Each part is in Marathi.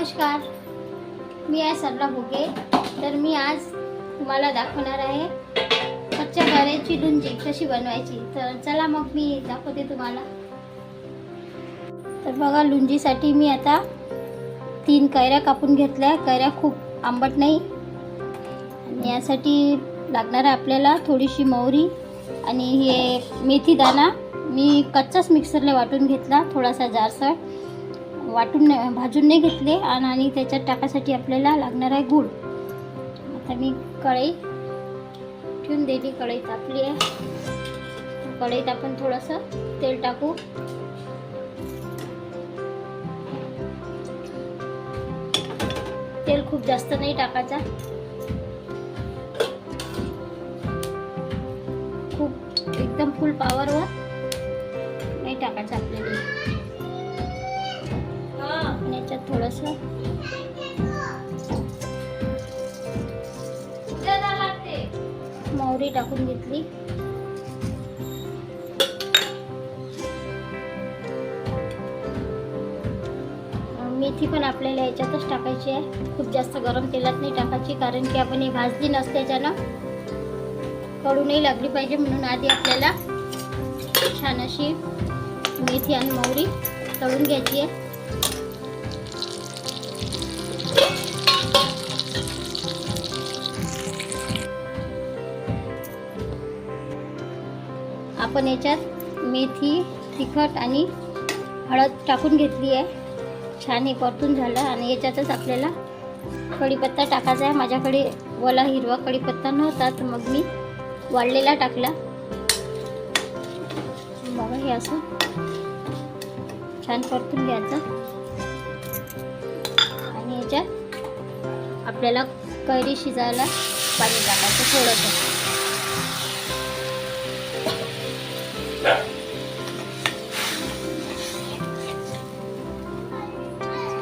नमस्कार, मी आहे सरला भोगे. तर मी आज तुम्हाला दाखवणार आहे कच्च्या कैऱ्याची लोणची कशी बनवायची. तर चला मग मी दाखवते तुम्हाला. तर बघा, लोणचीसाठी मी आता 3 कैऱ्या कापून घेतल्या. कैऱ्या खूप आंबट नाही आणि यासाठी लागणार आहे आपल्याला थोडीशी मोहरी आणि हे मेथी दाणा मी कच्चाच मिक्सरला वाटून घेतला. थोडासा जाडसर वाटून भाजून नाही घेतले. आणि त्याच्यात टाकासाठी आपल्याला लागणार आहे गूळ. आता मी कढई ठेवून दिली. कढई तापली आहे. कढईत आपण थोडंसं तेल टाकू. तेल खूप जास्त नाही टाकायचा. खूप एकदम फुल पॉवरवर नाही टाकायचं आपल्याला. याच्यात थोडंसं मोहरी टाकून घेतली. मेथी पण आपल्याला याच्यातच टाकायची आहे. खूप जास्त गरम तेलात नाही टाकायची, कारण की आपण ही भाजली नसते, त्याच्यानं कडू नाही लागली पाहिजे. म्हणून आधी आपल्याला छान अशी मेथी आणि मोहरी तळून घ्यायची आहे. आपण याच्यात मेथी, तिखट आणि हळद टाकून घेतली आहे. छान हे परतून झालं आणि याच्यातच आपल्याला कढीपत्ता टाकायचा आहे. माझ्याकडे ओला हिरवा कढीपत्ता नव्हता, तर मग मी वाळलेला टाकला. बघा, हे असं छान परतून घ्यायचं. आणि याच्यात आपल्याला कैरी शिजायला पाणी टाकायचं थोडंसं.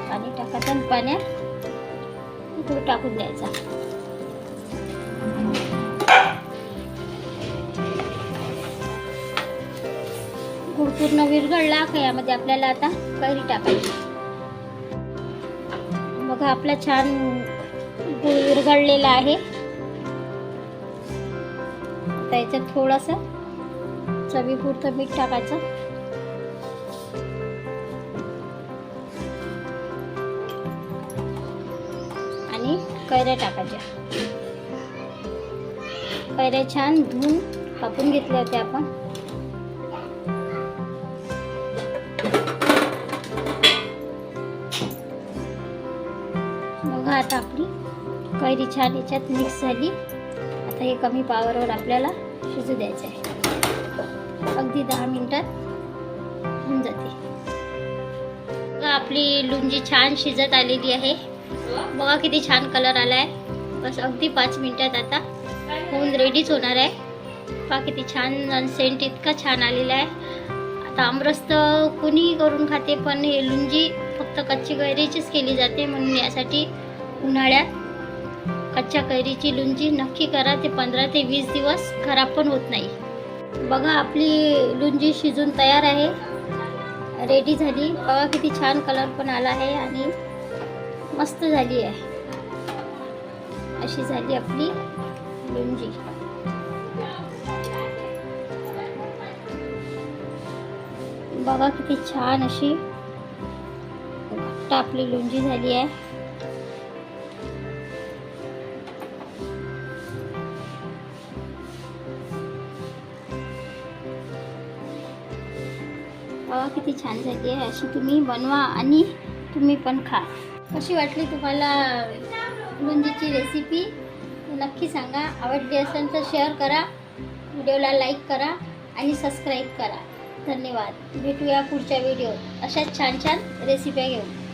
पाणी टाकायचं आणि पाण्यात गूळ टाकून द्यायचा. गूळ पूर्ण विरघळला का यामध्ये आपल्याला आता कैरी टाकायची. बघा, आपला छान गूळ विरघळलेला आहे. आता याच्यात थोडंसं चवीपुरतं मीठ टाकायचं. आणि कैऱ्या टाकायच्या. कैऱ्या छान धुवून कापून घेतल्या होत्या आपण. बघा, आता आपली कैरी छान याच्यात मिक्स झाली. आता हे कमी पॉवरवर आपल्याला शिजू द्यायचं आहे. अगदी 10 मिनिटात होऊन जाते. आपली लोणची छान शिजत आलेली आहे. बघा किती छान कलर आला आहे. बस अगदी 5 मिनिटात आता होऊन रेडीच होणार आहे. पहा किती छान सेंट इतका छान आलेला आहे. आता आमरस तर कोणीही करून खाते, पण हे लोणची फक्त कच्ची कैरीचीच केली जाते. म्हणून यासाठी उन्हाळ्यात कच्च्या कैरीची लोणची नक्की करा. ते 15 ते 20 दिवस खराब पण होत नाही. बघा, आपली लोणची शिजून तयार आहे, रेडी झाली. बघा किती छान कलर पण आला आहे आणि मस्त झाली आहे. अशी झाली आपली लोणची. बघा किती छान अशी घट्ट आपली लोणची झाली आहे. बघा किती छान झाली आहे. अशी तुम्ही बनवा आणि तुम्ही पण खा. कशी वाटली तुम्हाला लोणचीची रेसिपी नक्की सांगा. आवडली असेल तर शेअर करा, व्हिडिओला लाईक करा आणि सबस्क्राईब करा. धन्यवाद. भेटूया पुढच्या व्हिडिओत अशाच छान छान रेसिप्या घेऊन.